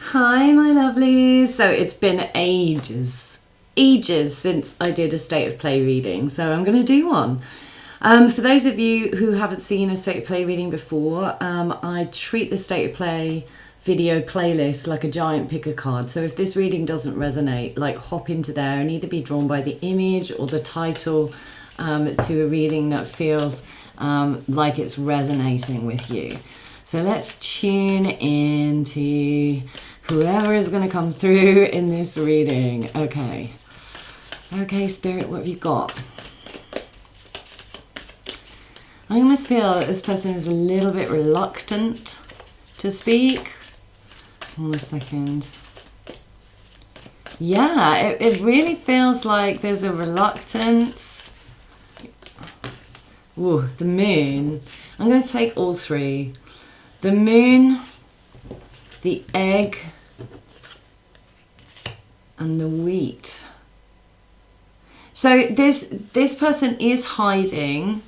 Hi, my lovelies. So it's been ages since I did a state of play reading, so I'm going to do one. For those of you who haven't seen a state of play reading before, I treat the state of play video playlist like a giant picker card. So if this reading doesn't resonate, like hop into there and either be drawn by the image or the title to a reading that feels like it's resonating with you. So let's tune into whoever is going to come through in this reading. Okay, Spirit, what have you got? I almost feel that this person is a little bit reluctant to speak. Hold on a second. Yeah, it really feels like there's a reluctance. Ooh, the moon. I'm going to take all three. The moon, the egg, and the wheat. So this person is hiding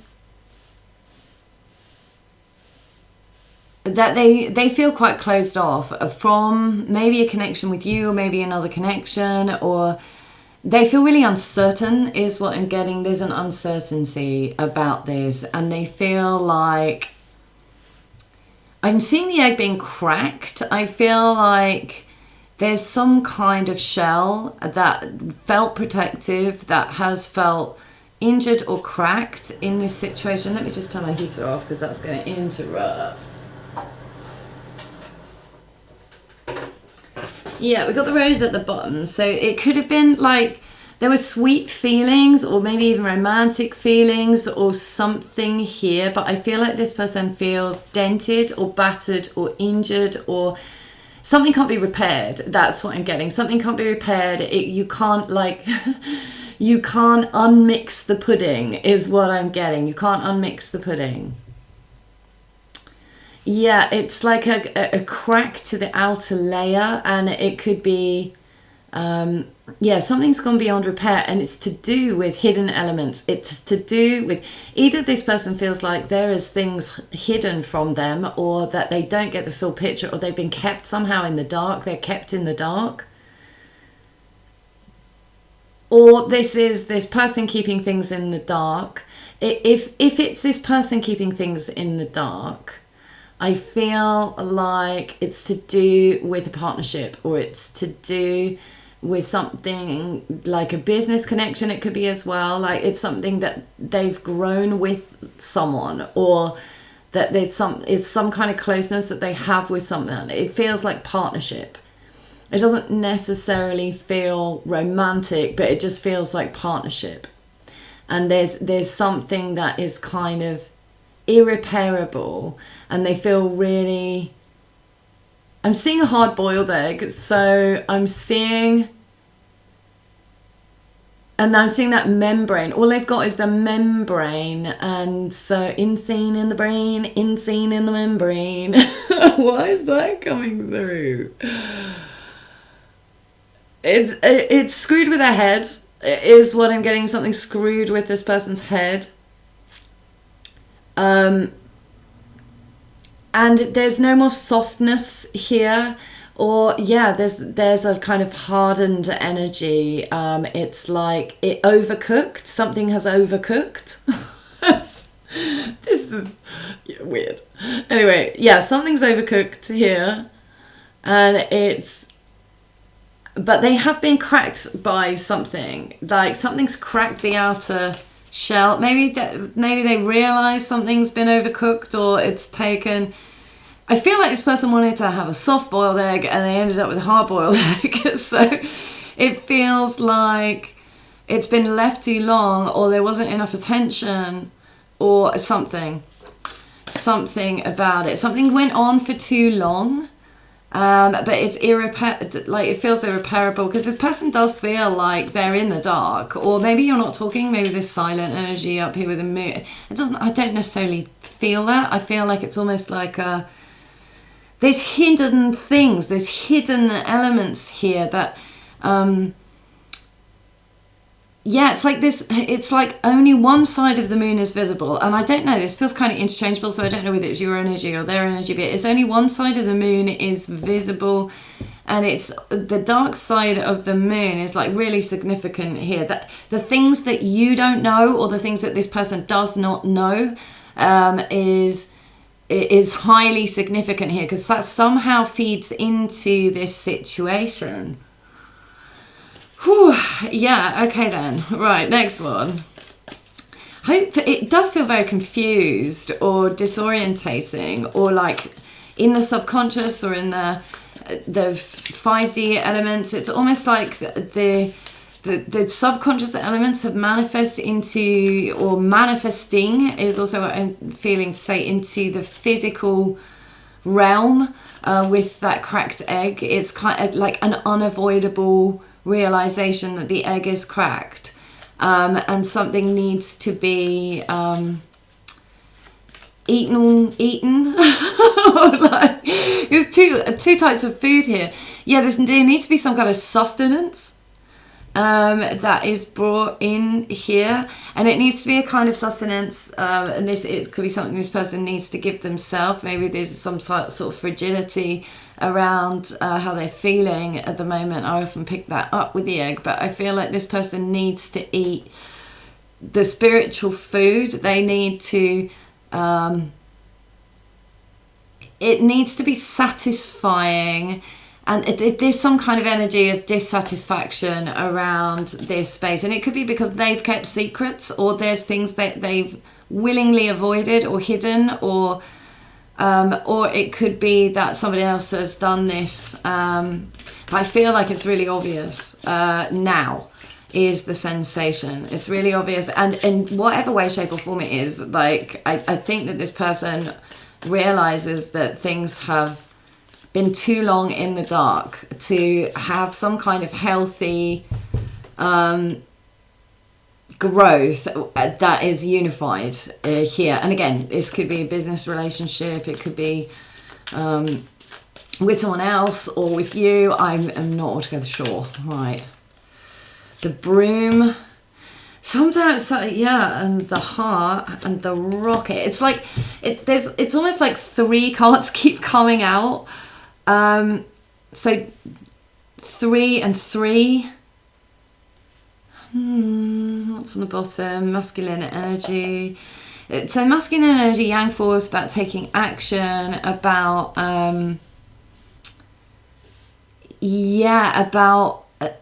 that they feel quite closed off from maybe a connection with you or maybe another connection, or they feel really uncertain is what I'm getting. There's an uncertainty about this and they feel like, I'm seeing the egg being cracked. I feel like there's some kind of shell that felt protective, that has felt injured or cracked in this situation. Let me just turn my heater off because that's going to interrupt. Yeah, we got the rose at the bottom. So it could have been like there were sweet feelings or maybe even romantic feelings or something here. But I feel like this person feels dented or battered or injured, or something can't be repaired. That's what I'm getting. Something can't be repaired. You can't you can't unmix the pudding is what I'm getting. You can't unmix the pudding. Yeah, it's like a crack to the outer layer, and it could be, something's gone beyond repair, and it's to do with hidden elements. It's to do with either this person feels like there is things hidden from them, or that they don't get the full picture, or they've been kept somehow in the dark. They're kept in the dark. Or this is this person keeping things in the dark. If it's this person keeping things in the dark, I feel like it's to do with a partnership, or it's to do with something like a business connection. It could be as well. Like it's something that they've grown with someone, or that it's some kind of closeness that they have with someone. It feels like partnership. It doesn't necessarily feel romantic, but it just feels like partnership. And there's something that is kind of irreparable, and they feel really, I'm seeing a hard-boiled egg, so I'm seeing that membrane. All they've got is the membrane, and so insane in the brain, insane in the membrane. Why is that coming through? It's screwed with their head is what I'm getting. Something screwed with this person's head. And there's no more softness here, or there's a kind of hardened energy. It's like it overcooked. Something has overcooked. This is weird. Anyway, something's overcooked here, and but they have been cracked by something. Like something's cracked the outer shell. Maybe they realize something's been overcooked, or it's taken. I feel like this person wanted to have a soft-boiled egg and they ended up with a hard-boiled egg. So it feels like it's been left too long, or there wasn't enough attention, or something about it. Something went on for too long. But it's it feels irreparable, because this person does feel like they're in the dark, or maybe you're not talking. Maybe there's silent energy up here with the moon. I don't necessarily feel that. I feel like it's almost like there's hidden things, there's hidden elements here that it's like this. It's like only one side of the moon is visible, and I don't know, this feels kind of interchangeable, so I don't know whether it's your energy or their energy, but it's only one side of the moon is visible, And it's the dark side of the moon is like really significant here. That the things that you don't know, or the things that this person does not know, is highly significant here, because that somehow feeds into this situation. Whew, yeah, okay then. Right, next one. It does feel very confused or disorientating, or like in the subconscious or in the 5D elements. It's almost like the subconscious elements have manifested into, or manifesting is also what I'm feeling to say, into the physical realm with that cracked egg. It's kind of like an unavoidable realization that the egg is cracked. And something needs to be eaten. Like, there's two types of food here. Yeah, there needs to be some kind of sustenance that is brought in here, and it needs to be a kind of sustenance. And it could be something this person needs to give themselves. Maybe there's some sort of fragility around how they're feeling at the moment. I often pick that up with the egg, but I feel like this person needs to eat the spiritual food. They need to it needs to be satisfying, and there's some kind of energy of dissatisfaction around this space, and it could be because they've kept secrets, or there's things that they've willingly avoided or hidden, or it could be that somebody else has done this. But I feel like it's really obvious now is the sensation. It's really obvious, and in whatever way, shape or form it is, like I think that this person realizes that things have been too long in the dark to have some kind of healthy growth that is unified here. And again, this could be a business relationship, it could be with someone else or with you. I'm not altogether sure. Right, the broom, sometimes, yeah, and the heart and the rocket. It's like it's almost like three cards keep coming out. So 3 and 3. What's on the bottom? Masculine energy. So masculine energy, yang force, about taking action, about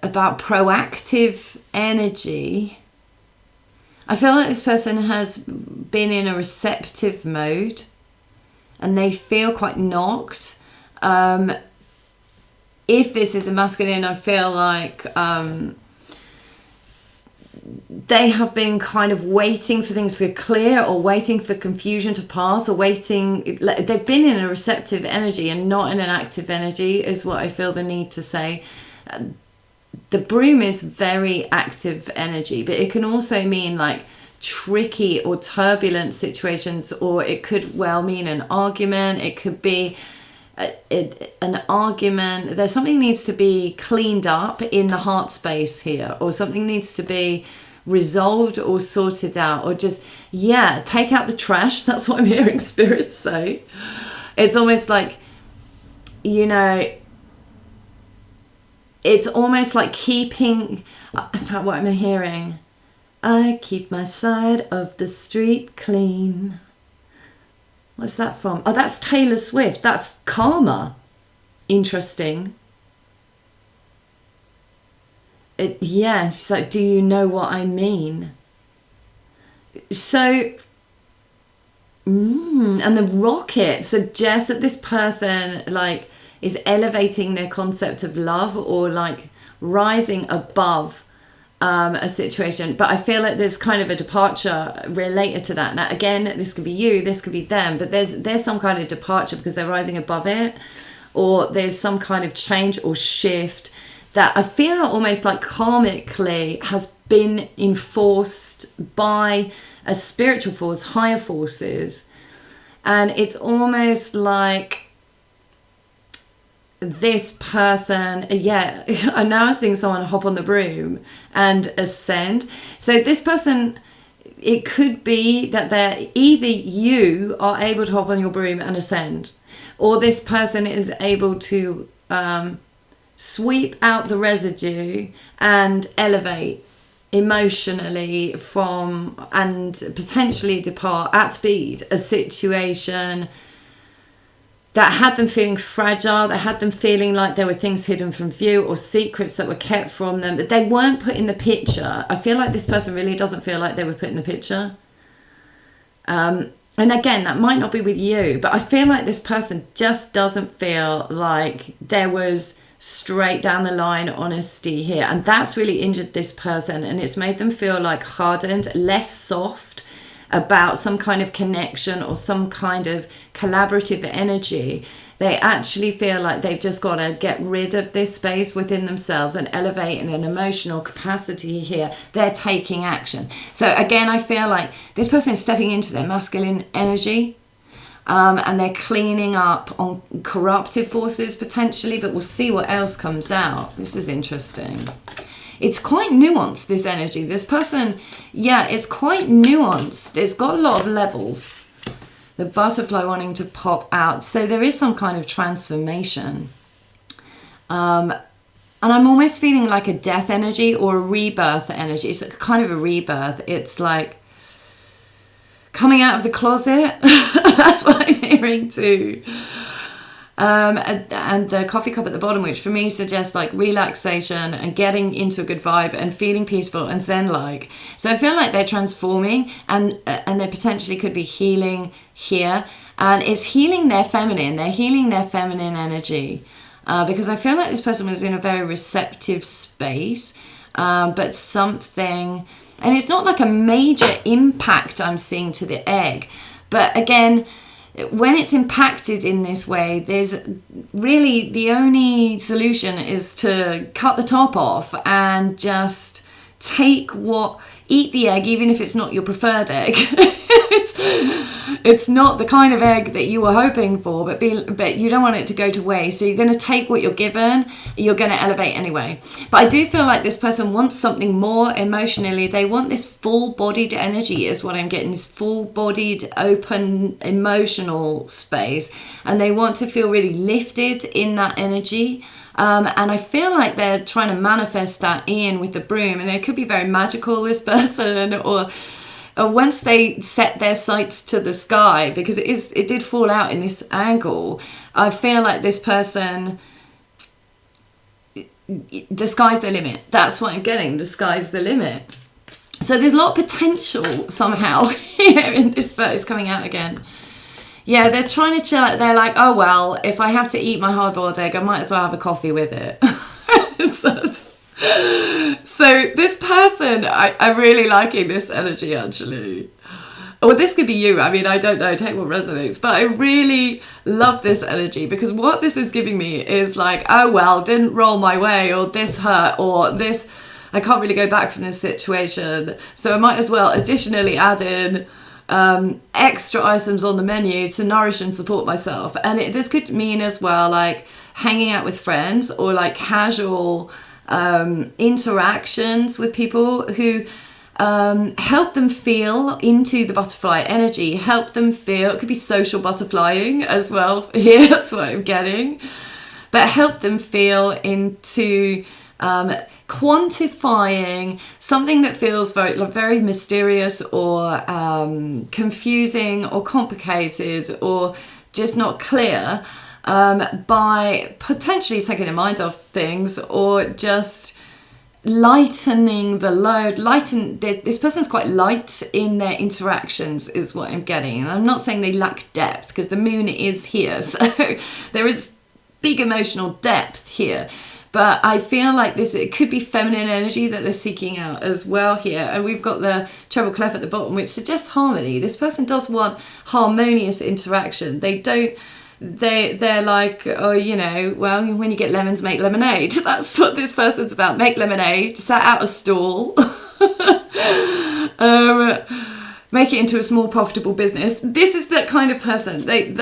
about proactive energy. I feel like this person has been in a receptive mode and they feel quite knocked. If this is a masculine, I feel like they have been kind of waiting for things to clear, or waiting for confusion to pass, or waiting. They've been in a receptive energy and not in an active energy, is what I feel the need to say. The broom is very active energy, but it can also mean like tricky or turbulent situations, or it could well mean an argument. It could be an argument. There's something needs to be cleaned up in the heart space here, or something needs to be resolved or sorted out, or just, yeah, take out the trash. That's what I'm hearing spirits say. It's almost like, you know, it's almost like keeping, is that what I'm hearing? I keep my side of the street clean. What's that from? Oh, that's Taylor Swift. That's karma. Interesting. Yeah, she's like, do you know what I mean? So, and the rocket suggests that this person like is elevating their concept of love, or like rising above a situation. But I feel like there's kind of a departure related to that. Now, again, this could be you, this could be them, but there's some kind of departure because they're rising above it, or there's some kind of change or shift that I feel almost like karmically has been enforced by a spiritual force, higher forces. And it's almost like this person, yeah, I'm now seeing someone hop on the broom and ascend. So this person, it could be that they're either you are able to hop on your broom and ascend, or this person is able to sweep out the residue and elevate emotionally from, and potentially depart at speed, a situation that had them feeling fragile, that had them feeling like there were things hidden from view or secrets that were kept from them, but they weren't put in the picture. I feel like this person really doesn't feel like they were put in the picture. And again, that might not be with you, but I feel like this person just doesn't feel like there was straight down the line honesty here. And that's really injured this person, and it's made them feel like hardened, less soft about some kind of connection or some kind of collaborative energy. They actually feel like they've just got to get rid of this space within themselves and elevate in an emotional capacity here. They're taking action. So again, I feel like this person is stepping into their masculine energy, and they're cleaning up on corruptive forces potentially, but we'll see what else comes out. This is interesting. It's quite nuanced, this energy. This person, yeah, it's quite nuanced. It's got a lot of levels. The butterfly wanting to pop out. So there is some kind of transformation. And I'm almost feeling like a death energy or a rebirth energy. It's kind of a rebirth. It's like coming out of the closet. That's what I'm hearing too. And the coffee cup at the bottom, which for me suggests like relaxation and getting into a good vibe and feeling peaceful and zen-like. So I feel like they're transforming, and they potentially could be healing here. And it's healing their feminine. They're healing their feminine energy, because I feel like this person was in a very receptive space, but something, and it's not like a major impact I'm seeing to the egg, but again, when it's impacted in this way, there's really the only solution is to cut the top off and just eat the egg, even if it's not your preferred egg. it's not the kind of egg that you were hoping for, but you don't want it to go to waste. So you're going to take what you're given. You're going to elevate anyway. But I do feel like this person wants something more emotionally. They want this full-bodied energy is what I'm getting, this full-bodied, open, emotional space. And they want to feel really lifted in that energy. And I feel like they're trying to manifest that in with the broom, and it could be very magical, this person, or once they set their sights to the sky, because it did fall out in this angle. I feel like this person, the sky's the limit. That's what I'm getting. The sky's the limit. So there's a lot of potential somehow here in this verse coming out again. Yeah, they're trying to chill out. They're like, oh, well, if I have to eat my hard-boiled egg, I might as well have a coffee with it. So this person, I'm really liking this energy, actually. Or this could be you. I mean, I don't know. Take what resonates. But I really love this energy, because what this is giving me is like, oh, well, didn't roll my way, or this hurt, or this, I can't really go back from this situation. So I might as well additionally add in extra items on the menu to nourish and support myself. And this could mean as well like hanging out with friends, or like casual interactions with people who help them feel into the butterfly energy, help them feel, it could be social butterflying as well here, that's what I'm getting, but help them feel into quantifying something that feels very mysterious, or confusing, or complicated, or just not clear, by potentially taking their mind off things, or just lightening the load. This person's quite light in their interactions is what I'm getting. And I'm not saying they lack depth, because the moon is here, so there is big emotional depth here. But I feel like it could be feminine energy that they're seeking out as well here. And we've got the treble clef at the bottom, which suggests harmony. This person does want harmonious interaction. They're like, oh, you know, well, when you get lemons, make lemonade. That's what this person's about. Make lemonade, set out a stall, make it into a small profitable business. This is that kind of person. They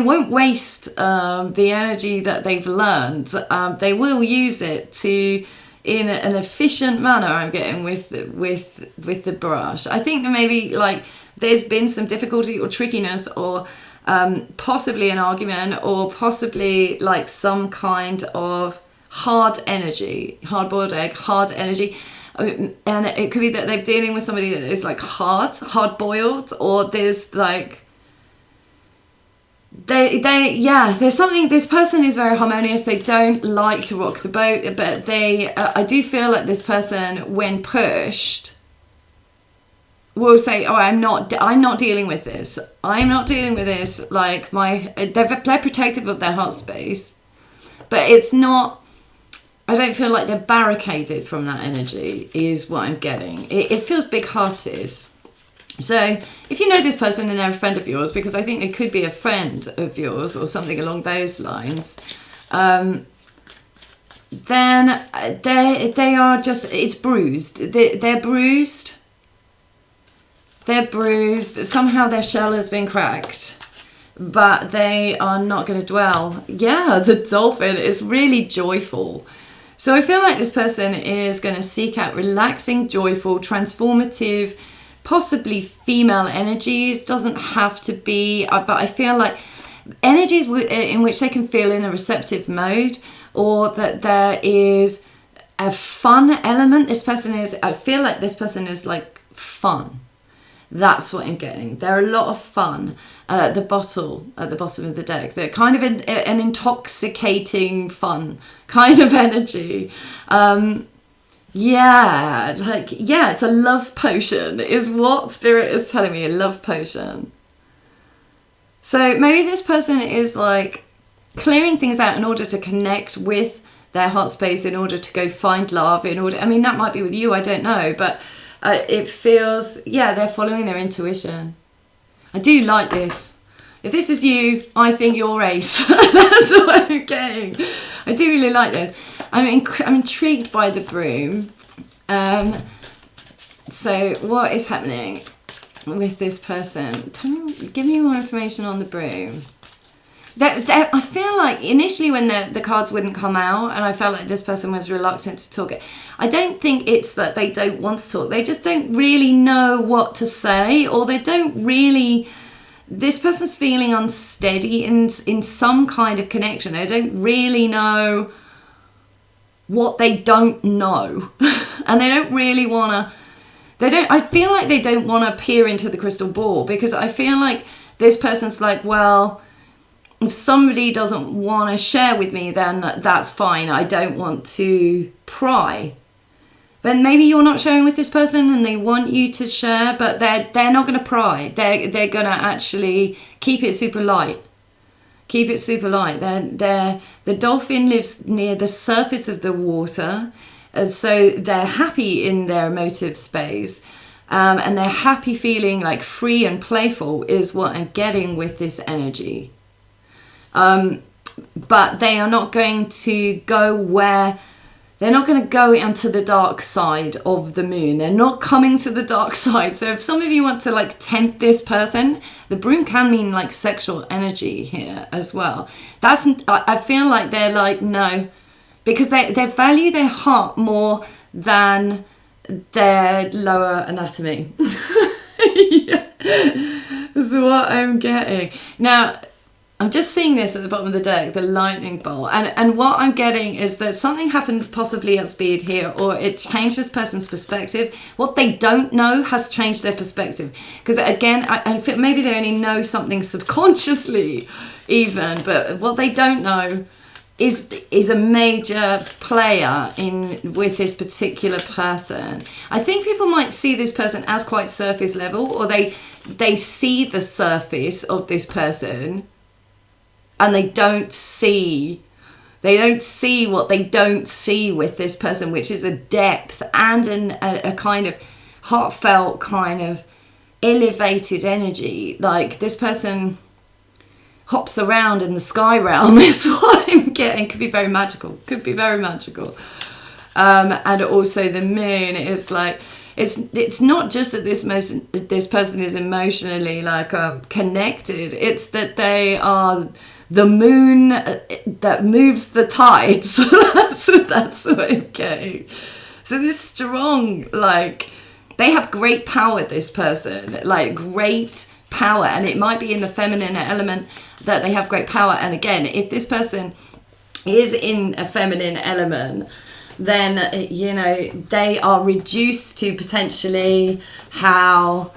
won't waste the energy that they've learned. They will use it in an efficient manner. I'm getting with the brush. I think that maybe like there's been some difficulty or trickiness, or possibly an argument, or possibly like some kind of hard energy, hard-boiled egg, hard energy. And it could be that they're dealing with somebody that is like hard-boiled, or there's like there's something. This person is very harmonious. They don't like to rock the boat, but I do feel like this person, when pushed, will say, "Oh, I'm not dealing with this. I'm not dealing with this." Like they're protective of their heart space, but it's not. I don't feel like they're barricaded from that energy, is what I'm getting. It feels big-hearted. So if you know this person and they're a friend of yours, because I think they could be a friend of yours or something along those lines, then they are just, it's bruised. They're bruised. They're bruised. Somehow their shell has been cracked. But they are not going to dwell. Yeah, the dolphin is really joyful. So I feel like this person is going to seek out relaxing, joyful, transformative, possibly female energies. Doesn't have to be, but I feel like energies in which they can feel in a receptive mode, or that there is a fun element. I feel like this person is like fun. That's what I'm getting. They're a lot of fun at the bottom of the deck. They're kind of an intoxicating fun kind of energy. It's a love potion is what Spirit is telling me, a love potion. So maybe this person is like clearing things out in order to connect with their heart space, in order to go find love, that might be with you, I don't know, but it feels, they're following their intuition. I do like this. If this is you, I think you're ace. That's what I'm getting. I do really like this. I'm intrigued by the broom. So what is happening with this person? Give me more information on the broom. I feel like initially when the cards wouldn't come out, and I felt like this person was reluctant to talk, I don't think it's that they don't want to talk. They just don't really know what to say, or they don't really... This person's feeling unsteady in some kind of connection. They don't really know what they don't know. And they don't really want to... I feel like they don't want to peer into the crystal ball, because I feel like this person's like, well... If somebody doesn't want to share with me, then that's fine. I don't want to pry. But maybe you're not sharing with this person and they want you to share, but they're not going to pry. They're going to actually keep it super light. Keep it super light. The dolphin lives near the surface of the water, and so they're happy in their emotive space. And they're happy feeling like free and playful is what I'm getting with this energy. But they are not going to go they're not going to go onto the dark side of the moon. They're not coming to the dark side. So if some of you want to like tempt this person, the broom can mean like sexual energy here as well. I feel like they're like, no, because they value their heart more than their lower anatomy. Yeah. That's what I'm getting. Now, I'm just seeing this at the bottom of the deck, the lightning bolt. And what I'm getting is that something happened possibly at speed here, or it changed this person's perspective. What they don't know has changed their perspective. Because again, I feel maybe they only know something subconsciously even, but what they don't know is a major player with this particular person. I think people might see this person as quite surface level, or they see the surface of this person, and they don't see what they don't see with this person, which is a depth and a kind of heartfelt, kind of elevated energy. Like this person hops around in the sky realm is what I'm getting. Could be very magical. And also the moon is like, it's not just that this person is emotionally like connected. It's that they are the moon that moves the tides. That's what I'm getting. So this strong, like, they have great power, this person, like great power, and it might be in the feminine element that they have great power. And again, if this person is in a feminine element, then, you know, they are reduced to potentially how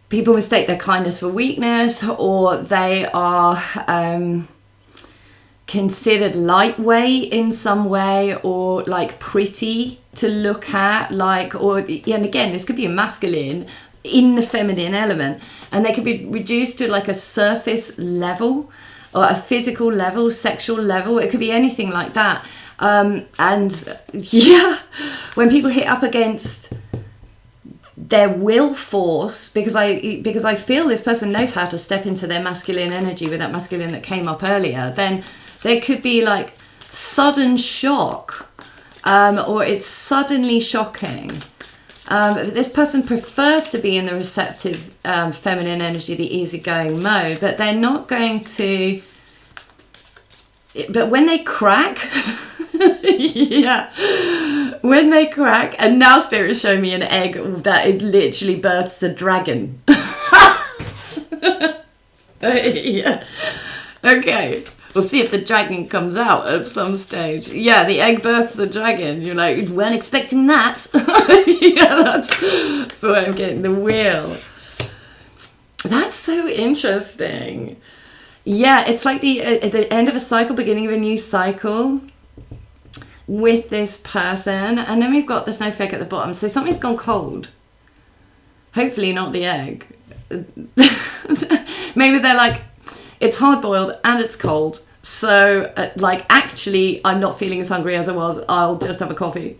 people mistake their kindness for weakness, or they are considered lightweight in some way, or like pretty to look at, like, or, and again, this could be a masculine in the feminine element, and they could be reduced to like a surface level or a physical level, sexual level. It could be anything like that. And yeah, when people hit up against their will force, because I feel this person knows how to step into their masculine energy with that masculine that came up earlier, then there could be like sudden shock, or it's suddenly shocking. This person prefers to be in the receptive feminine energy, the easygoing mode, but they're not going to. But when they crack, yeah, when they crack, and now Spirit is showing me an egg that it literally births a dragon. Yeah. Okay. We'll see if the dragon comes out at some stage. Yeah, the egg births the dragon. You're like, you weren't expecting that. Yeah, that's why I'm getting the wheel. That's so interesting. Yeah, it's like the end of a cycle, beginning of a new cycle with this person. And then we've got the snowflake at the bottom. So something's gone cold. Hopefully not the egg. Maybe they're like, it's hard boiled and it's cold. So like, actually, I'm not feeling as hungry as I was. I'll just have a coffee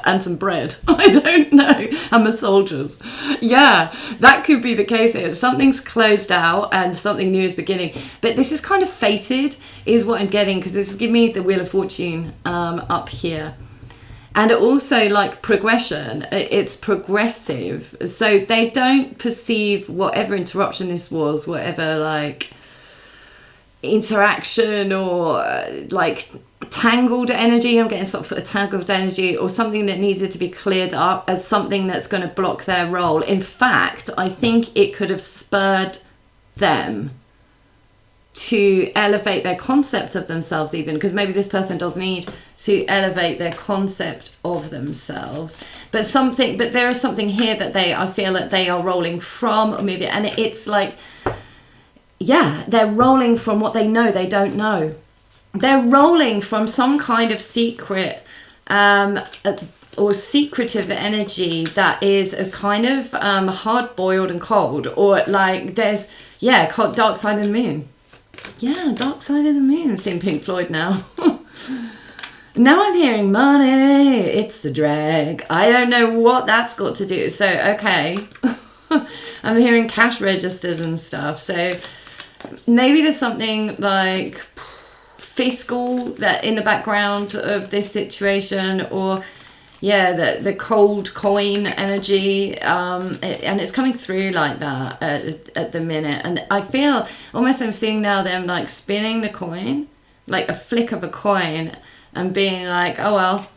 and some bread. I don't know. And my soldiers. Yeah, that could be the case here. Something's closed out and something new is beginning. But this is kind of fated, is what I'm getting, because this is giving me the Wheel of Fortune up here. And also like progression, it's progressive. So they don't perceive whatever interruption this was, whatever like interaction or like tangled energy. I'm getting sort of a tangled energy or something that needed to be cleared up as something that's going to block their role. In fact, I think it could have spurred them to elevate their concept of themselves, even because maybe this person does need to elevate their concept of themselves, but there is something here that I feel that they are rolling from, or maybe, and it's like, yeah, they're rolling from what they know they don't know. They're rolling from some kind of secret or secretive energy that is a kind of hard-boiled and cold, or like there's, yeah, dark side of the moon. Yeah, dark side of the moon. I'm seeing Pink Floyd now. Now I'm hearing money. It's the drag. I don't know what that's got to do. So, okay. I'm hearing cash registers and stuff. So maybe there's something like fiscal that in the background of this situation, or yeah, the cold coin energy, and it's coming through like that at the minute. And I feel almost I'm seeing now them like spinning the coin, like a flick of a coin, and being like, oh well,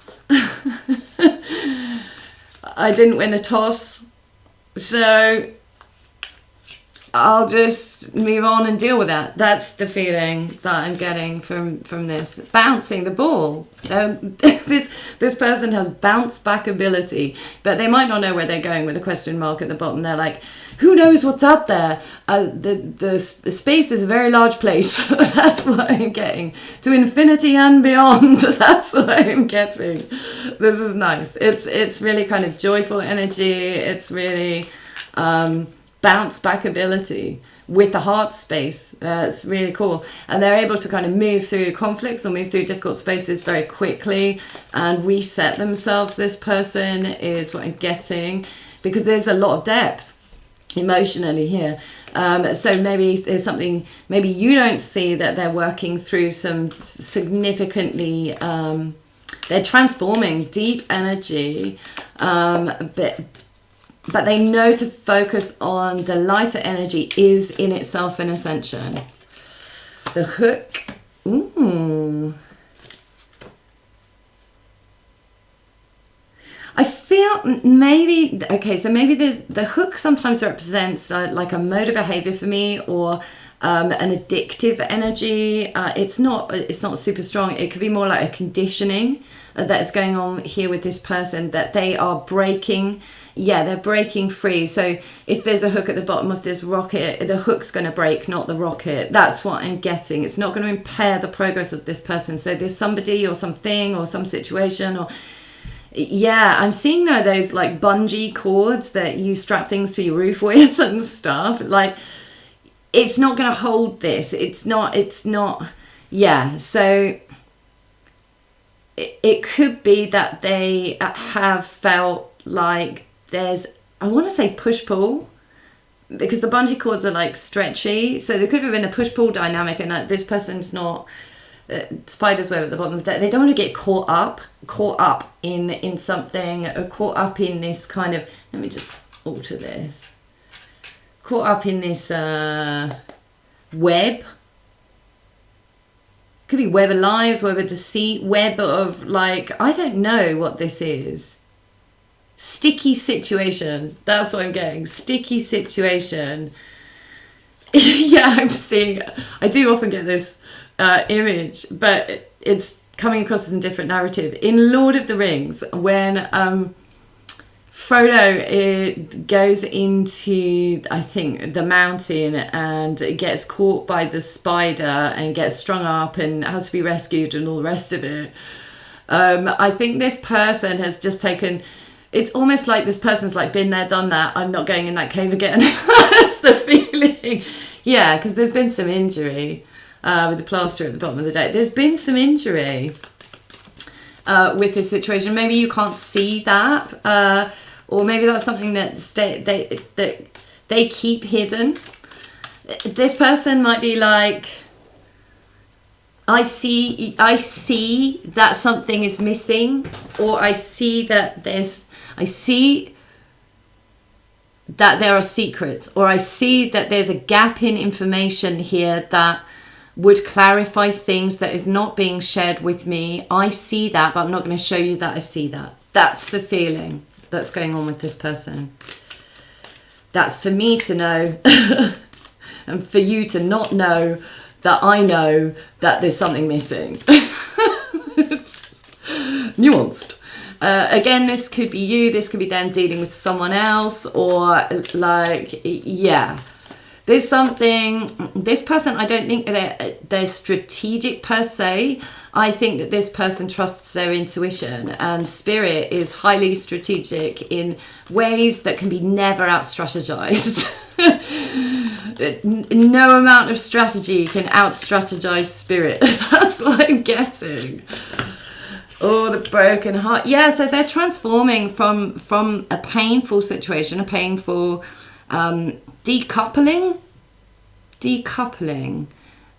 I didn't win the toss, so I'll just move on and deal with that. That's the feeling that I'm getting from this. Bouncing the ball. This person has bounce back ability, but they might not know where they're going with a question mark at the bottom. They're like, who knows what's out there? The space is a very large place. That's what I'm getting. To infinity and beyond. That's what I'm getting. This is nice. It's really kind of joyful energy. It's really bounce back ability with the heart space. It's really cool, and they're able to kind of move through conflicts or move through difficult spaces very quickly and reset themselves. This person is what I'm getting, because there's a lot of depth emotionally here. So maybe there's something, maybe you don't see that they're working through some significantly they're transforming deep energy, but they know to focus on the lighter energy is in itself an ascension. The hook. Ooh. I feel maybe, okay, so maybe there's the hook sometimes represents like a mode of behavior for me, or an addictive energy. It's not super strong. It could be more like a conditioning that is going on here with this person, that they are breaking. Yeah, they're breaking free. So if there's a hook at the bottom of this rocket, the hook's going to break, not the rocket. That's what I'm getting. It's not going to impair the progress of this person. So there's somebody or something or some situation, or yeah, I'm seeing now those like bungee cords that you strap things to your roof with and stuff. Like, it's not going to hold this. It's not. Yeah, so it could be that they have felt like there's, I want to say push-pull, because the bungee cords are like stretchy. So there could have been a push-pull dynamic, and this person's not, spider's web at the bottom of the deck. They don't want to get caught up in something, or caught up in this kind of, let me just alter this, caught up in this web. Could be web of lies, web of deceit, web of like, I don't know what this is. Sticky situation. That's what I'm getting. Sticky situation. Yeah, I'm seeing, I do often get this image, but it's coming across as a different narrative. In Lord of the Rings, when Frodo goes into, I think, the mountain and gets caught by the spider and gets strung up and has to be rescued and all the rest of it. I think this person has just taken, it's almost like this person's like, been there, done that. I'm not going in that cave again. That's the feeling. Yeah, because there's been some injury with the plaster at the bottom of the deck. There's been some injury with this situation. Maybe you can't see that. Or maybe that's something that they keep hidden. This person might be like, I see that something is missing, or I see that there are secrets, or I see that there's a gap in information here that would clarify things that is not being shared with me. I see that, but I'm not going to show you that I see that. That's the feeling that's going on with this person. That's for me to know and for you to not know that I know that there's something missing. It's nuanced. Again, this could be you, this could be them dealing with someone else, or like, yeah. There's something, this person, I don't think they're strategic per se. I think that this person trusts their intuition, and spirit is highly strategic in ways that can be never out-strategized. No amount of strategy can out-strategize spirit. That's what I'm getting. Oh, the broken heart. Yeah, so they're transforming from a painful situation, a painful decoupling,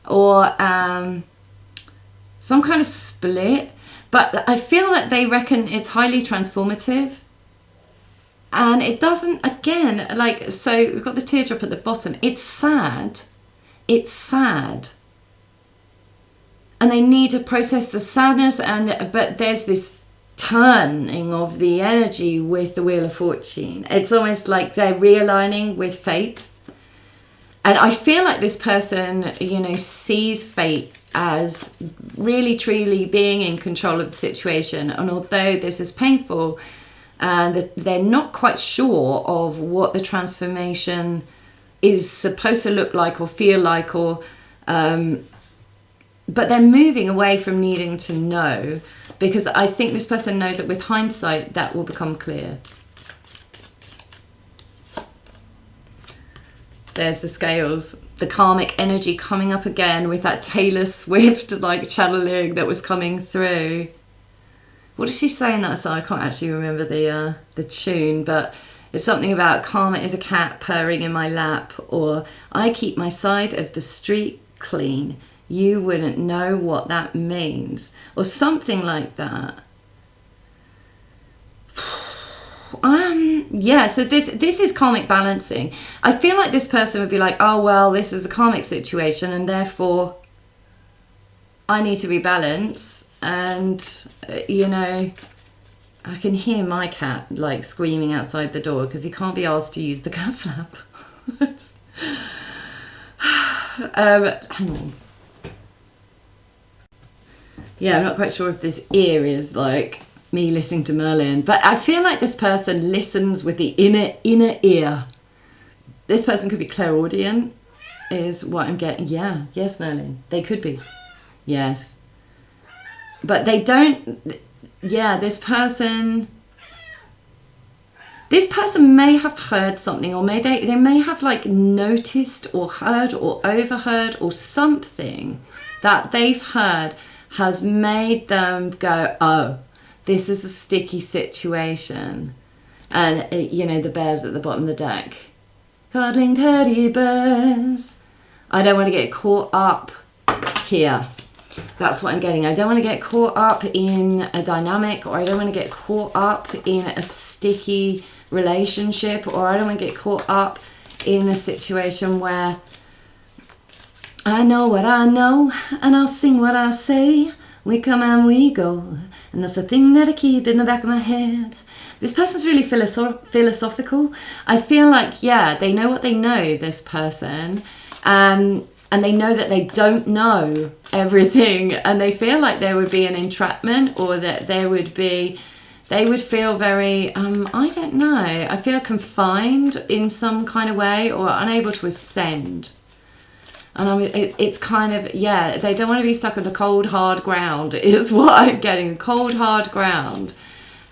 or some kind of split. But I feel that they reckon it's highly transformative. And it doesn't, again, like, so we've got the teardrop at the bottom. It's sad. It's sad. And they need to process the sadness, but there's this turning of the energy with the Wheel of Fortune. It's almost like they're realigning with fate. And I feel like this person, you know, sees fate as really, truly being in control of the situation. And although this is painful, and they're not quite sure of what the transformation is supposed to look like or feel like, or but they're moving away from needing to know, because I think this person knows that with hindsight that will become clear. There's the scales, the karmic energy coming up again with that Taylor Swift like channeling that was coming through. What did she say in that song? I can't actually remember the tune, but it's something about karma is a cat purring in my lap, or I keep my side of the street clean. You wouldn't know what that means, or something like that. Yeah, so this is karmic balancing. I feel like this person would be like, oh well, this is a karmic situation, and therefore I need to rebalance. And you know, I can hear my cat like screaming outside the door because he can't be asked to use the cat flap. Hang on. Yeah, I'm not quite sure if this ear is like me listening to Merlin, but I feel like this person listens with the inner ear. This person could be clairaudient, is what I'm getting. Yeah, yes, Merlin. They could be. Yes. But they don't, yeah, this person may have heard something, or they may have like noticed or heard or overheard or something that they've heard has made them go, oh, this is a sticky situation. And, you know, the bears at the bottom of the deck. Cuddling teddy bears. I don't want to get caught up here. That's what I'm getting. I don't want to get caught up in a dynamic, or I don't want to get caught up in a sticky relationship, or I don't want to get caught up in a situation where I know what I know, and I'll sing what I say. We come and we go, and that's the thing that I keep in the back of my head. This person's really philosophical. I feel like, yeah, they know what they know, this person, and they know that they don't know everything, and they feel like there would be an entrapment, or that they would feel very, I don't know, I feel confined in some kind of way, or unable to ascend. And I mean, it's kind of, yeah, they don't want to be stuck on the cold, hard ground, is what I'm getting. Cold, hard ground.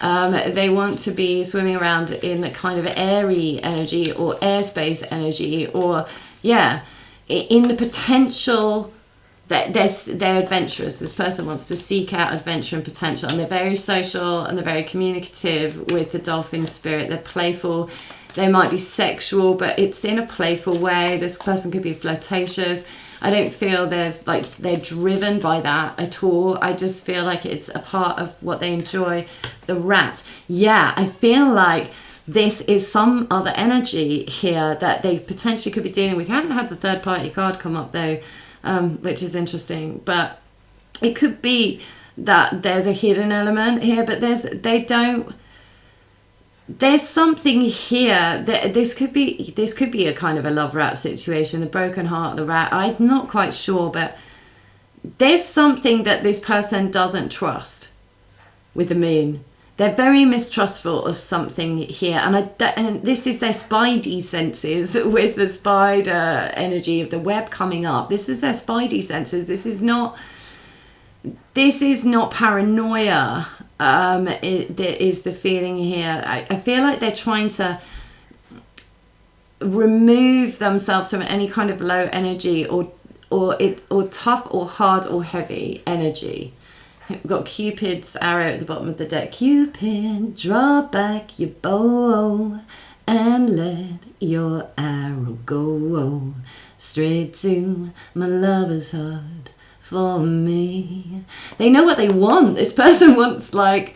They want to be swimming around in a kind of airy energy, or airspace energy, or, yeah, in the potential that they're adventurous. This person wants to seek out adventure and potential, and they're very social, and they're very communicative with the dolphin spirit. They're playful. They might be sexual, but it's in a playful way. This person could be flirtatious. I don't feel they're driven by that at all. I just feel like it's a part of what they enjoy. The rat. Yeah, I feel like this is some other energy here that they potentially could be dealing with. I haven't had the third party card come up though, which is interesting. But it could be that there's a hidden element here, but there's something here that this could be a kind of a love rat situation, the broken heart of the rat. I'm not quite sure, but there's something that this person doesn't trust with the moon. They're very mistrustful of something here, and this is their spidey senses with the spider energy of the web coming up. This is their spidey senses. This is not paranoia. There is the feeling here. I feel like they're trying to remove themselves from any kind of low energy or tough or hard or heavy energy. We've got Cupid's arrow at the bottom of the deck. Cupid, draw back your bow and let your arrow go straight to my lover's heart. For me, they know what they want. This person wants love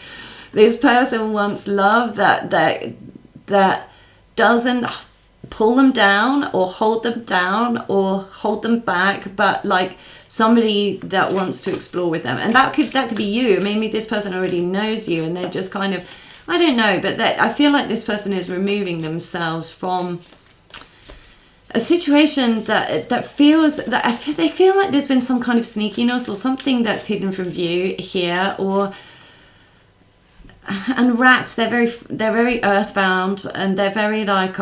that doesn't pull them down or hold them back, but like somebody that wants to explore with them. And that could be you. Maybe this person already knows you, and they're just kind of, I don't know, but I feel like this person is removing themselves from a situation that feels that they feel like there's been some kind of sneakiness or something that's hidden from view here. And rats, they're very earthbound, and they're very like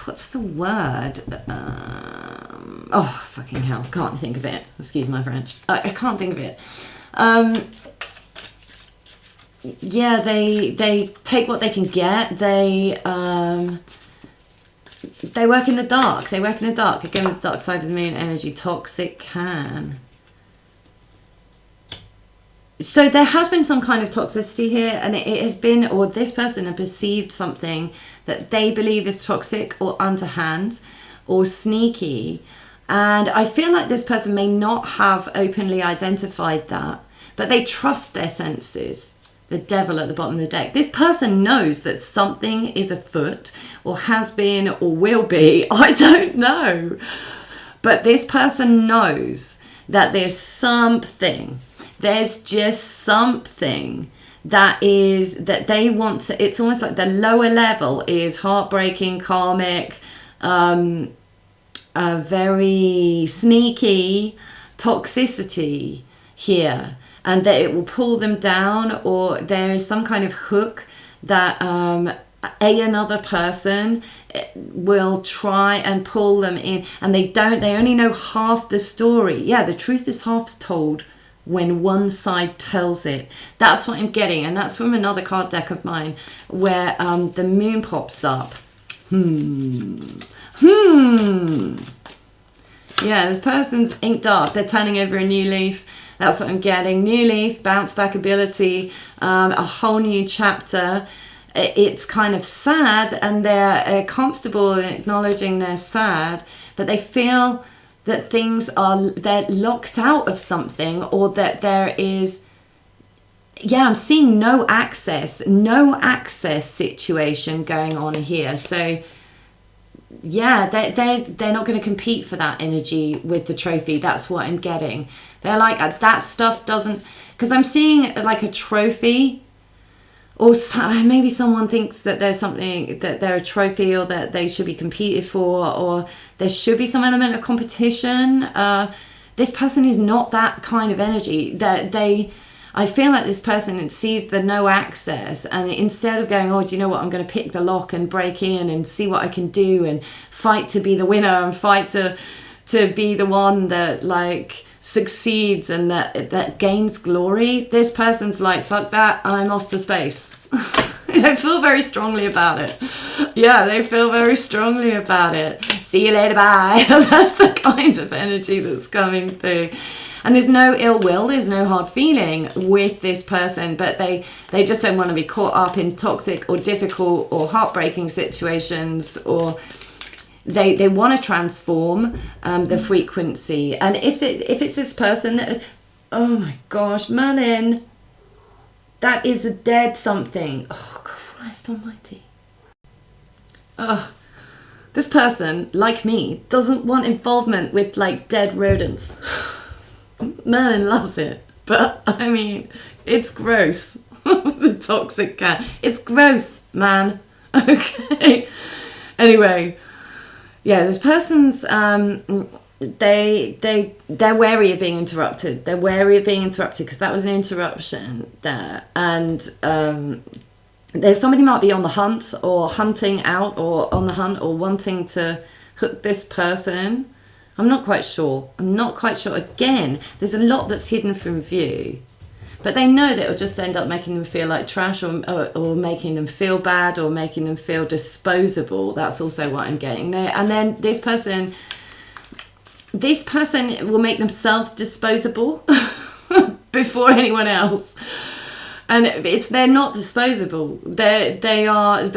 what's the word? Oh fucking hell! Can't think of it. Excuse my French. I can't think of it. Yeah, they take what they can get. They work in the dark. Again with the dark side of the moon energy, toxic can. So there has been some kind of toxicity here, and it has been, or this person has perceived something that they believe is toxic or underhand or sneaky. And I feel like this person may not have openly identified that, but they trust their senses. The devil at the bottom of the deck. This person knows that something is afoot, or has been, or will be. I don't know. But this person knows that there's just something that they want to, it's almost like the lower level is heartbreaking, karmic, a very sneaky toxicity here, and that it will pull them down, or there is some kind of hook that another person will try and pull them in, and they only know half the story. Yeah, the truth is half told when one side tells it. That's what I'm getting, and that's from another card deck of mine where the moon pops up. Yeah, this person's inked up. They're turning over a new leaf. That's what I'm getting. New leaf, bounce back ability, a whole new chapter. It's kind of sad, and they're comfortable in acknowledging they're sad, but they feel that they're locked out of something, or that there is, I'm seeing no access situation going on here. So yeah, they're not going to compete for that energy with the trophy. That's what I'm getting. They're like, that stuff doesn't, because I'm seeing like a trophy, or maybe someone thinks that there's something, that they're a trophy, or that they should be competed for, or there should be some element of competition. This person is not that kind of energy. I feel like this person sees the no access, and instead of going, do you know what, I'm going to pick the lock and break in and see what I can do and fight to be the winner and fight to be the one that like succeeds and that gains glory, this person's like, fuck that, I'm off to space. They feel very strongly about it. Yeah, they feel very strongly about it. See you later, bye. That's the kind of energy that's coming through. And there's no ill will, there's no hard feeling with this person, but they just don't want to be caught up in toxic or difficult or heartbreaking situations, or they want to transform the frequency. And if it's this person that, oh my gosh, Merlin, that is a dead something. Oh, Christ almighty. This person, like me, doesn't want involvement with like dead rodents. Merlin loves it, but I mean, it's gross. The toxic cat. It's gross, man. Okay. Anyway, yeah, this person's they're wary of being interrupted. They're wary of being interrupted because that was an interruption there, and there's somebody might be on the hunt or hunting out, or on the hunt or wanting to hook this person. I'm not quite sure. Again, there's a lot that's hidden from view. But they know that it'll just end up making them feel like trash, or making them feel bad, or making them feel disposable. That's also what I'm getting there. And then this person will make themselves disposable before anyone else. And they're not disposable. They are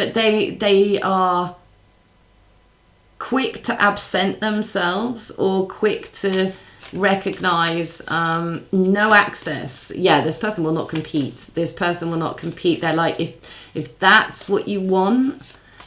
quick to absent themselves, or quick to recognize no access. Yeah, this person will not compete. They're like, if that's what you want,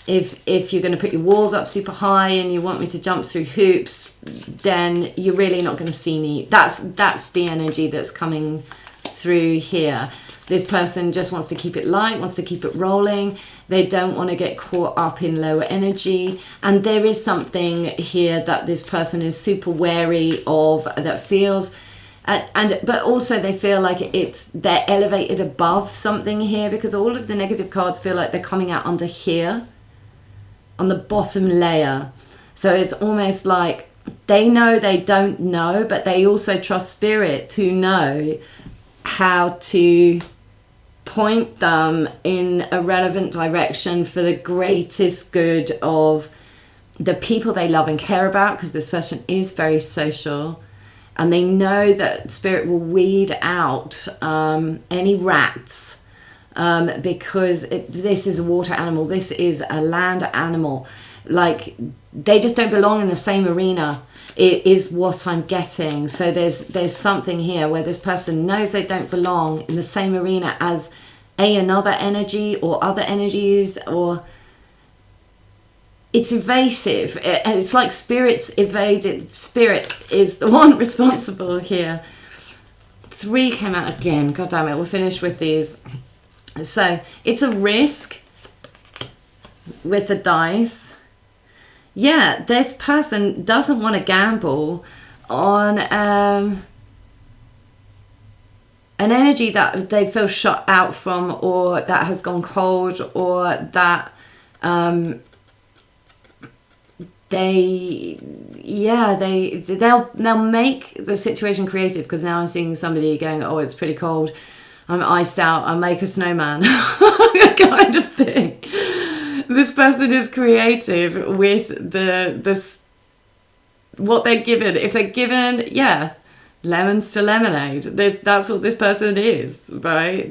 if you're going to put your walls up super high and you want me to jump through hoops, then you're really not going to see me. That's the energy that's coming through here. This person just wants to keep it light, wants to keep it rolling. They don't want to get caught up in lower energy. And there is something here that this person is super wary of, that feels, but also they feel like they're elevated above something here, because all of the negative cards feel like they're coming out under here, on the bottom layer. So it's almost like they know they don't know, but they also trust spirit to know how to point them in a relevant direction for the greatest good of the people they love and care about, because this person is very social, and they know that spirit will weed out any rats, because this is a water animal, this is a land animal. Like, they just don't belong in the same arena. It is what I'm getting. So there's something here where this person knows they don't belong in the same arena as another energy or other energies, or it's evasive, and it's like spirit's evaded. Spirit is the one responsible here. 3 came out again. God damn it, we'll finish with these. So it's a risk with the dice. Yeah, this person doesn't want to gamble on an energy that they feel shut out from, or that has gone cold, or that they'll make the situation creative, because now I'm seeing somebody going, oh, it's pretty cold, I'm iced out, I'll make a snowman kind of thing. This person is creative with the what they're given. If they're given, yeah, lemons to lemonade, that's what this person is, right?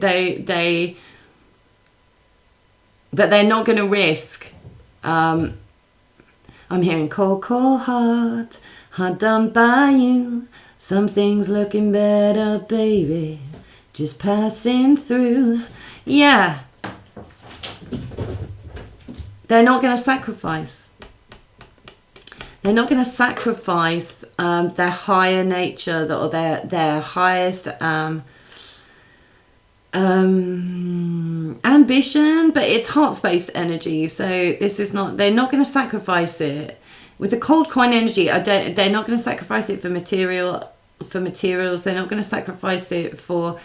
But they're not going to risk. I'm hearing cold, cold heart, hard done by you. Something's looking better, baby. Just passing through. Yeah. They're not going to sacrifice. They're not going to sacrifice their higher nature, or their highest ambition, but it's heart-based energy. So this is not, they're not going to sacrifice it. With the cold coin energy, they're not going to sacrifice it for materials. They're not going to sacrifice it for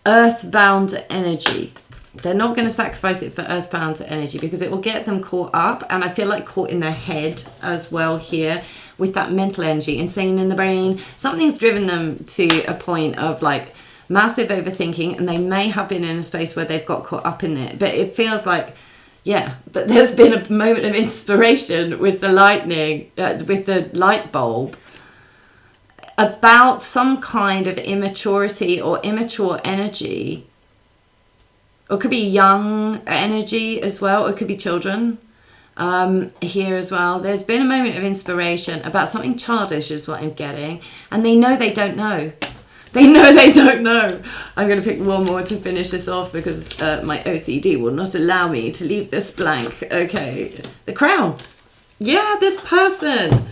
earthbound energy. They're not going to sacrifice it for earthbound energy, because it will get them caught up, and I feel like caught in their head as well here with that mental energy, insane in the brain. Something's driven them to a point of like massive overthinking, and they may have been in a space where they've got caught up in it, but it feels like, yeah, but there's been a moment of inspiration with the lightning, with the light bulb, about some kind of immaturity or immature energy. Or it could be young energy as well. Or it could be children here as well. There's been a moment of inspiration about something childish is what I'm getting. And they know they don't know. They know they don't know. I'm going to pick one more to finish this off, because my OCD will not allow me to leave this blank. Okay. The crown. Yeah, this person.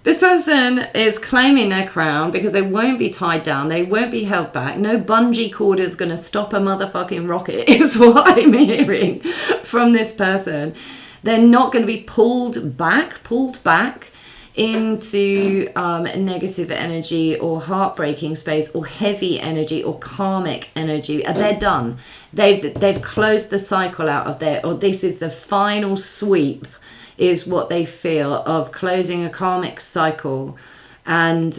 This person is claiming their crown because they won't be tied down. They won't be held back. No bungee cord is going to stop a motherfucking rocket is what I'm hearing from this person. They're not going to be pulled back into negative energy or heartbreaking space or heavy energy or karmic energy. They're done. They've closed the cycle out of there, or this is the final sweep, is what they feel, of closing a karmic cycle. And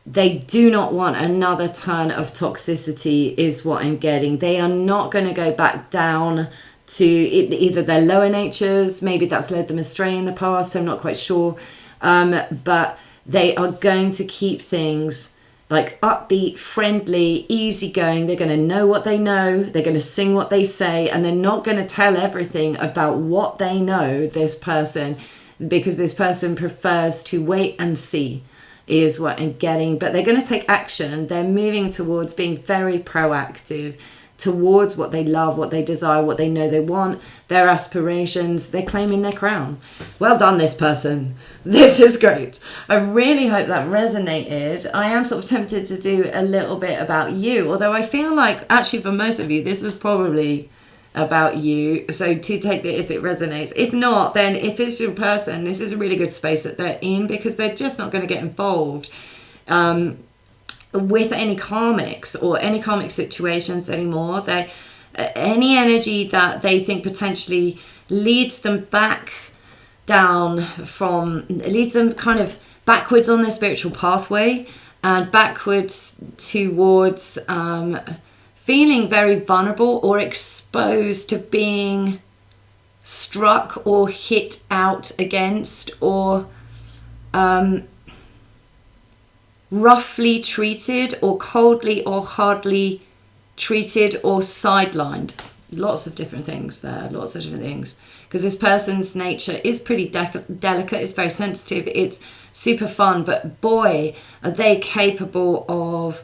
they do not want another turn of toxicity is what I'm getting. They are not going to go back down to either their lower natures. Maybe that's led them astray in the past, I'm not quite sure. But they are going to keep things like upbeat, friendly, easygoing. They're going to know what they know. They're going to sing what they say, and they're not going to tell everything about what they know, this person, because this person prefers to wait and see is what I'm getting. But they're going to take action. They're moving towards being very proactive towards what they love, what they desire, what they know they want, their aspirations. They're claiming their crown. Well done, this person. This is great. I really hope that resonated. I am sort of tempted to do a little bit about you, although I feel like actually for most of you this is probably about you, so to take it if it resonates. If not, then if it's your person, this is a really good space that they're in, because they're just not going to get involved with any karmics or any karmic situations anymore. They any energy that they think potentially leads them back down leads them kind of backwards on their spiritual pathway, and backwards towards feeling very vulnerable or exposed to being struck or hit out against, or roughly treated, or coldly or hardly treated, or sidelined. Lots of different things there, lots of different things. Because this person's nature is pretty delicate, it's very sensitive, it's super fun, but boy, are they capable of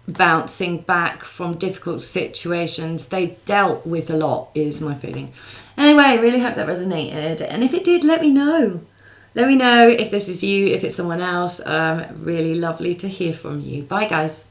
bouncing back from difficult situations. They've dealt with a lot, is my feeling. Anyway, I really hope that resonated. And if it did, let me know. Let me know if this is you, if it's someone else. Really lovely to hear from you. Bye, guys.